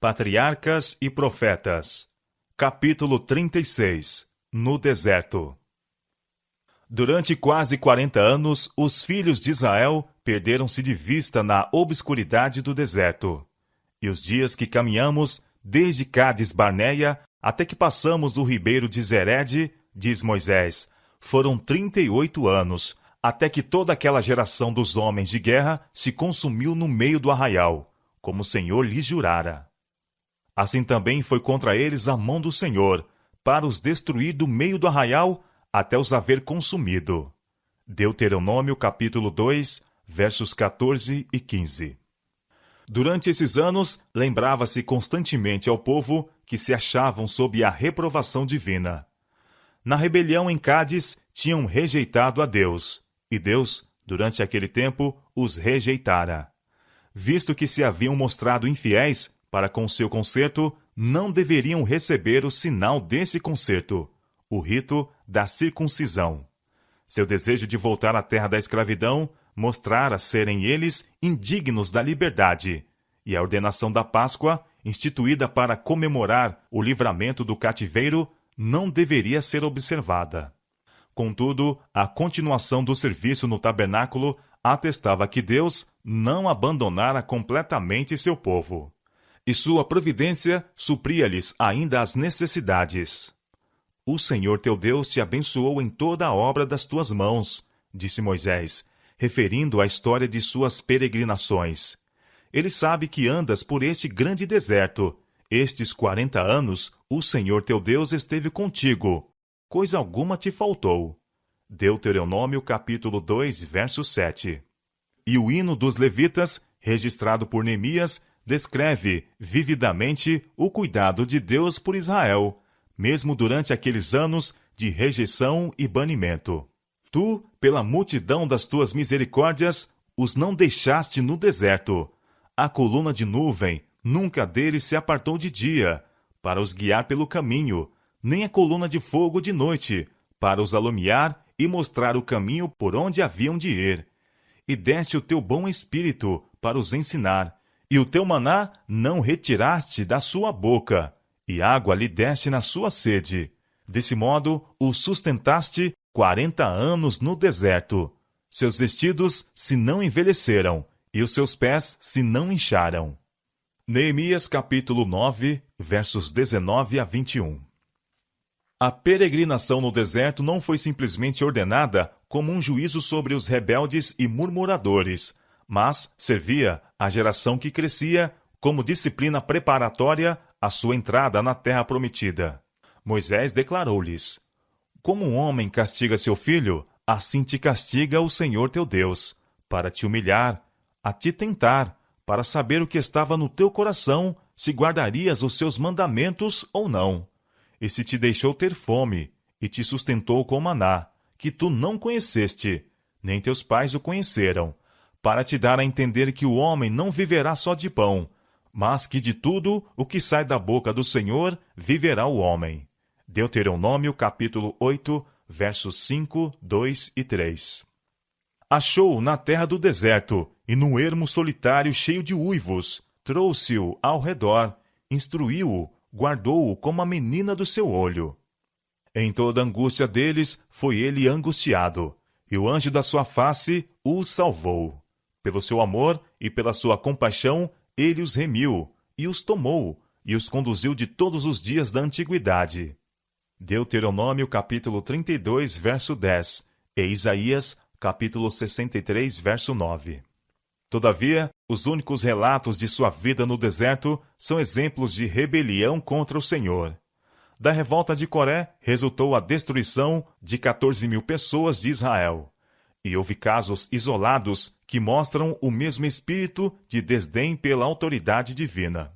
Patriarcas e Profetas. Capítulo 36. No deserto. Durante quase 40 anos, os filhos de Israel perderam-se de vista na obscuridade do deserto. E os dias que caminhamos, desde Cádiz Barneia até que passamos do ribeiro de Zered, diz Moisés, foram 38 anos, até que toda aquela geração dos homens de guerra se consumiu no meio do arraial, como o Senhor lhes jurara. Assim também foi contra eles a mão do Senhor, para os destruir do meio do arraial, até os haver consumido. Deuteronômio capítulo 2, versos 14 e 15. Durante esses anos, lembrava-se constantemente ao povo que se achavam sob a reprovação divina. Na rebelião em Cádiz, tinham rejeitado a Deus, e Deus, durante aquele tempo, os rejeitara. Visto que se haviam mostrado infiéis para com seu conserto, não deveriam receber o sinal desse conserto, o rito da circuncisão. Seu desejo de voltar à terra da escravidão mostrara serem eles indignos da liberdade, e a ordenação da Páscoa, instituída para comemorar o livramento do cativeiro, não deveria ser observada. Contudo, a continuação do serviço no tabernáculo atestava que Deus não abandonara completamente seu povo, e sua providência supria-lhes ainda as necessidades. O Senhor teu Deus te abençoou em toda a obra das tuas mãos, disse Moisés, referindo à história de suas peregrinações. Ele sabe que andas por este grande deserto. Estes 40 anos, o Senhor teu Deus esteve contigo. Coisa alguma te faltou. Deuteronômio capítulo 2, verso 7. E o hino dos levitas, registrado por Neemias, descreve vividamente o cuidado de Deus por Israel, mesmo durante aqueles anos de rejeição e banimento. Tu, pela multidão das tuas misericórdias, os não deixaste no deserto. A coluna de nuvem nunca deles se apartou de dia, para os guiar pelo caminho, nem a coluna de fogo de noite, para os alumiar e mostrar o caminho por onde haviam de ir. E deste o teu bom espírito para os ensinar, e o teu maná não retiraste da sua boca, e água lhe deste na sua sede. Desse modo o sustentaste 40 anos no deserto. Seus vestidos se não envelheceram, e os seus pés se não incharam. Neemias capítulo 9, versos 19 a 21. A peregrinação no deserto não foi simplesmente ordenada como um juízo sobre os rebeldes e murmuradores, mas servia à geração que crescia como disciplina preparatória à sua entrada na terra prometida. Moisés declarou-lhes: Como um homem castiga seu filho, assim te castiga o Senhor teu Deus, para te humilhar, a te tentar, para saber o que estava no teu coração, se guardarias os seus mandamentos ou não. E se te deixou ter fome, e te sustentou com maná, que tu não conheceste, nem teus pais o conheceram, para te dar a entender que o homem não viverá só de pão, mas que de tudo o que sai da boca do Senhor viverá o homem. Deuteronômio capítulo 8, versos 5, 2 e 3. Achou-o na terra do deserto, e num ermo solitário cheio de uivos, trouxe-o ao redor, instruiu-o, guardou-o como a menina do seu olho. Em toda a angústia deles foi ele angustiado, e o anjo da sua face os salvou. Pelo seu amor e pela sua compaixão, ele os remiu, e os tomou, e os conduziu de todos os dias da antiguidade. Deuteronômio capítulo 32, verso 10, e Isaías capítulo 63, verso 9. Todavia, os únicos relatos de sua vida no deserto são exemplos de rebelião contra o Senhor. Da revolta de Coré resultou a destruição de 14.000 pessoas de Israel. E houve casos isolados que mostram o mesmo espírito de desdém pela autoridade divina.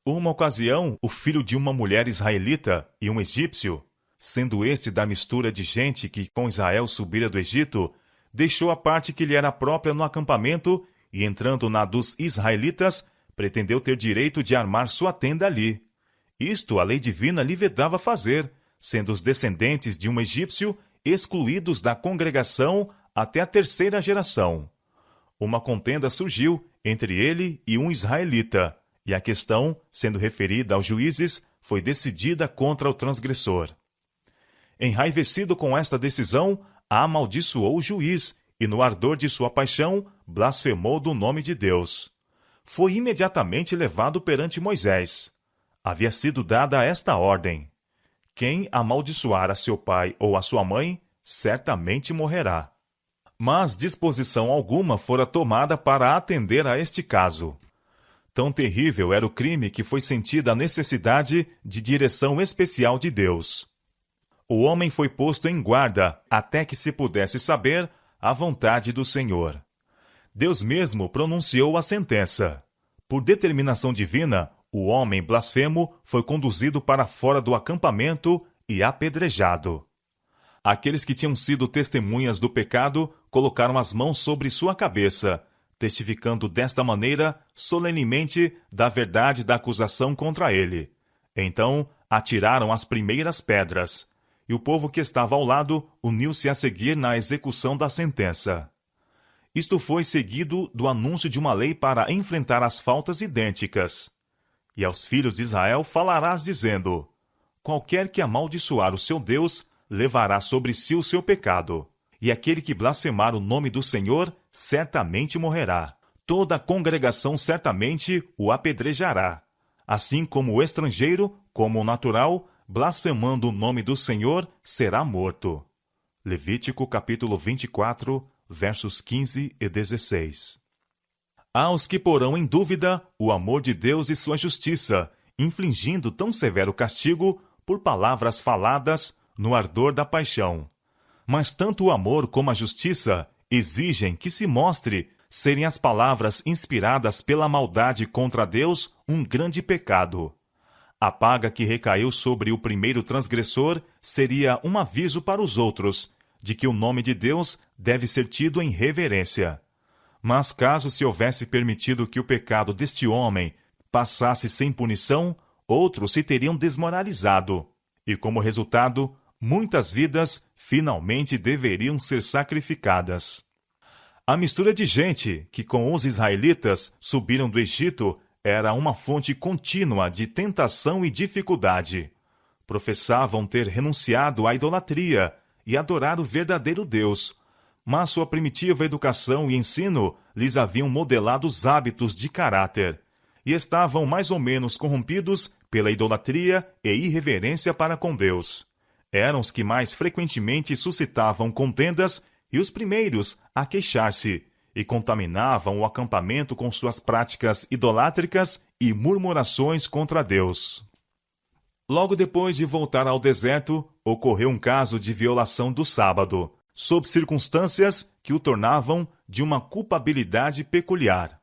Uma ocasião, o filho de uma mulher israelita e um egípcio, sendo este da mistura de gente que com Israel subira do Egito, deixou a parte que lhe era própria no acampamento e, entrando na dos israelitas, pretendeu ter direito de armar sua tenda ali. Isto a lei divina lhe vedava fazer, sendo os descendentes de um egípcio excluídos da congregação até a 3ª geração. Uma contenda surgiu entre ele e um israelita, e a questão, sendo referida aos juízes, foi decidida contra o transgressor. Enraivecido com esta decisão, amaldiçoou o juiz e, no ardor de sua paixão, blasfemou do nome de Deus. Foi imediatamente levado perante Moisés. Havia sido dada esta ordem: quem amaldiçoar a seu pai ou a sua mãe, certamente morrerá. Mas disposição alguma fora tomada para atender a este caso. Tão terrível era o crime que foi sentida a necessidade de direção especial de Deus. O homem foi posto em guarda até que se pudesse saber a vontade do Senhor. Deus mesmo pronunciou a sentença. Por determinação divina, o homem blasfemo foi conduzido para fora do acampamento e apedrejado. Aqueles que tinham sido testemunhas do pecado colocaram as mãos sobre sua cabeça, testificando desta maneira, solenemente, da verdade da acusação contra ele. Então, atiraram as primeiras pedras, e o povo que estava ao lado uniu-se a seguir na execução da sentença. Isto foi seguido do anúncio de uma lei para enfrentar as faltas idênticas. E aos filhos de Israel falarás dizendo: qualquer que amaldiçoar o seu Deus, levará sobre si o seu pecado. E aquele que blasfemar o nome do Senhor, certamente morrerá. Toda a congregação certamente o apedrejará. Assim como o estrangeiro, como o natural, blasfemando o nome do Senhor, será morto. Levítico capítulo 24, versos 15 e 16. Há os que porão em dúvida o amor de Deus e sua justiça, infligindo tão severo castigo por palavras faladas no ardor da paixão. Mas tanto o amor como a justiça exigem que se mostre serem as palavras inspiradas pela maldade contra Deus um grande pecado. A paga que recaiu sobre o primeiro transgressor seria um aviso para os outros de que o nome de Deus deve ser tido em reverência. Mas caso se houvesse permitido que o pecado deste homem passasse sem punição, outros se teriam desmoralizado, e como resultado, muitas vidas finalmente deveriam ser sacrificadas. A mistura de gente que com os israelitas subiram do Egito era uma fonte contínua de tentação e dificuldade. Professavam ter renunciado à idolatria e adorar o verdadeiro Deus, mas sua primitiva educação e ensino lhes haviam modelado os hábitos de caráter, e estavam mais ou menos corrompidos pela idolatria e irreverência para com Deus. Eram os que mais frequentemente suscitavam contendas e os primeiros a queixar-se, e contaminavam o acampamento com suas práticas idolátricas e murmurações contra Deus. Logo depois de voltar ao deserto, ocorreu um caso de violação do sábado, sob circunstâncias que o tornavam de uma culpabilidade peculiar.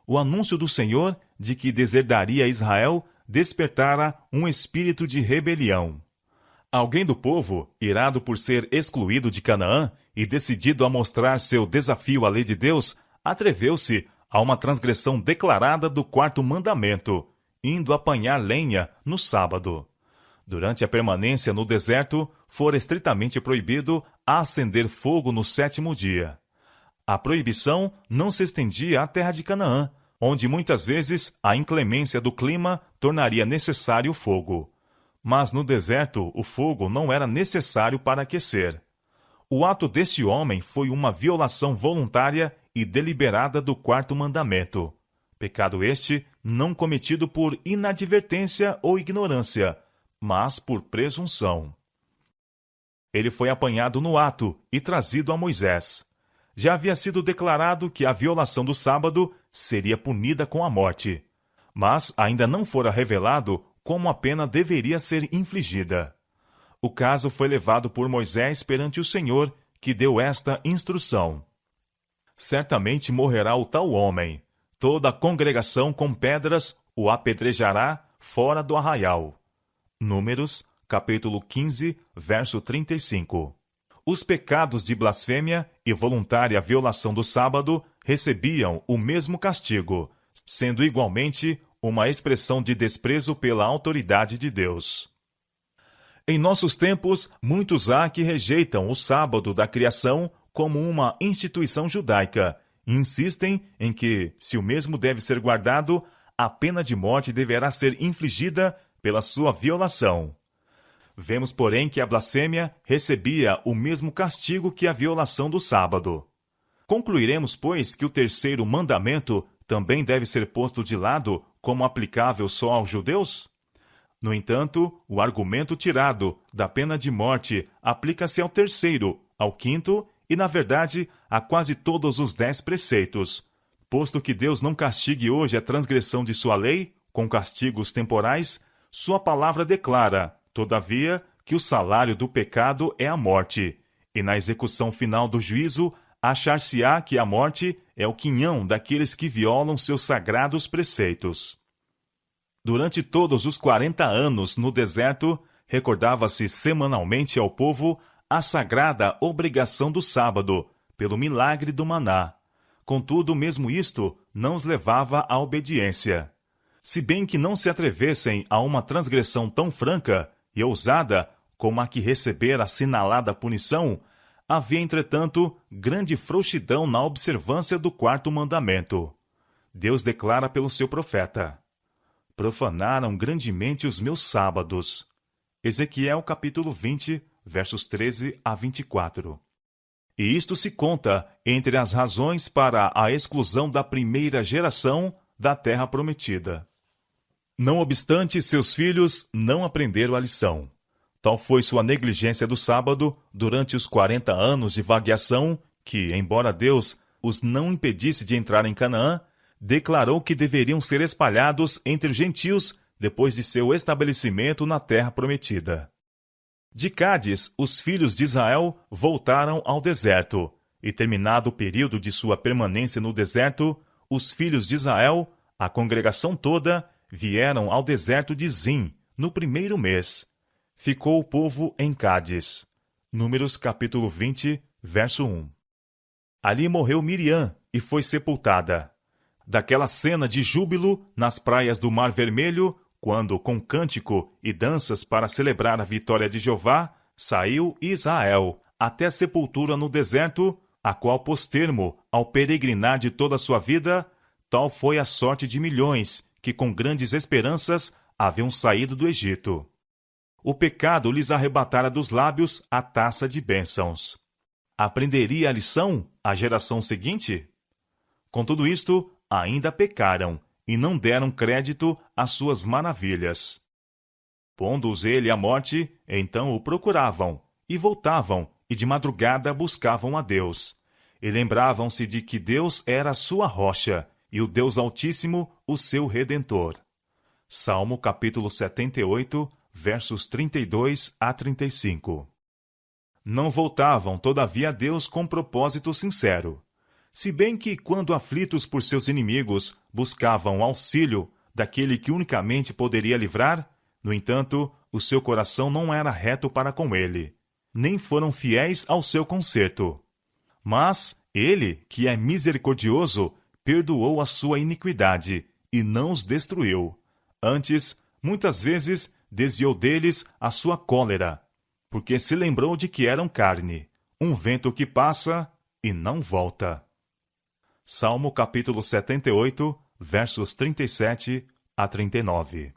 O anúncio do Senhor de que deserdaria Israel despertara um espírito de rebelião. Alguém do povo, irado por ser excluído de Canaã e decidido a mostrar seu desafio à lei de Deus, atreveu-se a uma transgressão declarada do quarto mandamento, indo apanhar lenha no sábado. Durante a permanência no deserto, fora estritamente proibido acender fogo no sétimo dia. A proibição não se estendia à terra de Canaã, onde muitas vezes a inclemência do clima tornaria necessário o fogo. Mas no deserto o fogo não era necessário para aquecer. O ato desse homem foi uma violação voluntária e deliberada do quarto mandamento. Pecado este não cometido por inadvertência ou ignorância, mas por presunção. Ele foi apanhado no ato e trazido a Moisés. Já havia sido declarado que a violação do sábado seria punida com a morte, mas ainda não fora revelado como a pena deveria ser infligida. O caso foi levado por Moisés perante o Senhor, que deu esta instrução: certamente morrerá o tal homem. Toda a congregação com pedras o apedrejará fora do arraial. Números, capítulo 15, verso 35. Os pecados de blasfêmia e voluntária violação do sábado recebiam o mesmo castigo, sendo igualmente uma expressão de desprezo pela autoridade de Deus. Em nossos tempos, muitos há que rejeitam o sábado da criação como uma instituição judaica e insistem em que, se o mesmo deve ser guardado, a pena de morte deverá ser infligida pela sua violação. Vemos, porém, que a blasfêmia recebia o mesmo castigo que a violação do sábado. Concluiremos, pois, que o terceiro mandamento também deve ser posto de lado como aplicável só aos judeus? No entanto, o argumento tirado da pena de morte aplica-se ao terceiro, ao quinto e, na verdade, a quase todos os 10 preceitos. Posto que Deus não castigue hoje a transgressão de sua lei, com castigos temporais, sua palavra declara, todavia, que o salário do pecado é a morte, e na execução final do juízo, achar-se-á que a morte é o quinhão daqueles que violam seus sagrados preceitos. Durante todos os 40 anos no deserto, recordava-se semanalmente ao povo a sagrada obrigação do sábado, pelo milagre do maná. Contudo, mesmo isto não os levava à obediência. Se bem que não se atrevessem a uma transgressão tão franca e ousada como a que recebera a assinalada punição, havia, entretanto, grande frouxidão na observância do quarto mandamento. Deus declara pelo seu profeta: profanaram grandemente os meus sábados. Ezequiel capítulo 20, versos 13 a 24. E isto se conta entre as razões para a exclusão da primeira geração da terra prometida. Não obstante, seus filhos não aprenderam a lição. Tal foi sua negligência do sábado durante os 40 anos de vagueação que, embora Deus os não impedisse de entrar em Canaã, declarou que deveriam ser espalhados entre os gentios depois de seu estabelecimento na terra prometida. De Cádiz, os filhos de Israel voltaram ao deserto, e terminado o período de sua permanência no deserto, os filhos de Israel, a congregação toda, vieram ao deserto de Zim, no primeiro mês. Ficou o povo em Cádiz. Números capítulo 20, verso 1. Ali morreu Miriam e foi sepultada. Daquela cena de júbilo nas praias do Mar Vermelho, quando, com cântico e danças para celebrar a vitória de Jeová, saiu Israel até a sepultura no deserto, a qual pôs termo ao peregrinar de toda a sua vida, tal foi a sorte de milhões que com grandes esperanças haviam saído do Egito. O pecado lhes arrebatara dos lábios a taça de bênçãos. Aprenderia a lição a geração seguinte? Com tudo isto, ainda pecaram e não deram crédito às suas maravilhas. Pondo-os ele à morte, então o procuravam, e voltavam, e de madrugada buscavam a Deus. E lembravam-se de que Deus era a sua rocha, e o Deus Altíssimo o seu Redentor. Salmo capítulo 78, versos 32 a 35. Não voltavam, todavia, a Deus com propósito sincero. Se bem que, quando aflitos por seus inimigos, buscavam auxílio daquele que unicamente poderia livrar, no entanto, o seu coração não era reto para com ele, nem foram fiéis ao seu conserto. Mas ele, que é misericordioso, perdoou a sua iniquidade e não os destruiu. Antes, muitas vezes, desviou deles a sua cólera, porque se lembrou de que eram carne, um vento que passa e não volta. Salmo capítulo 78, versos 37 a 39.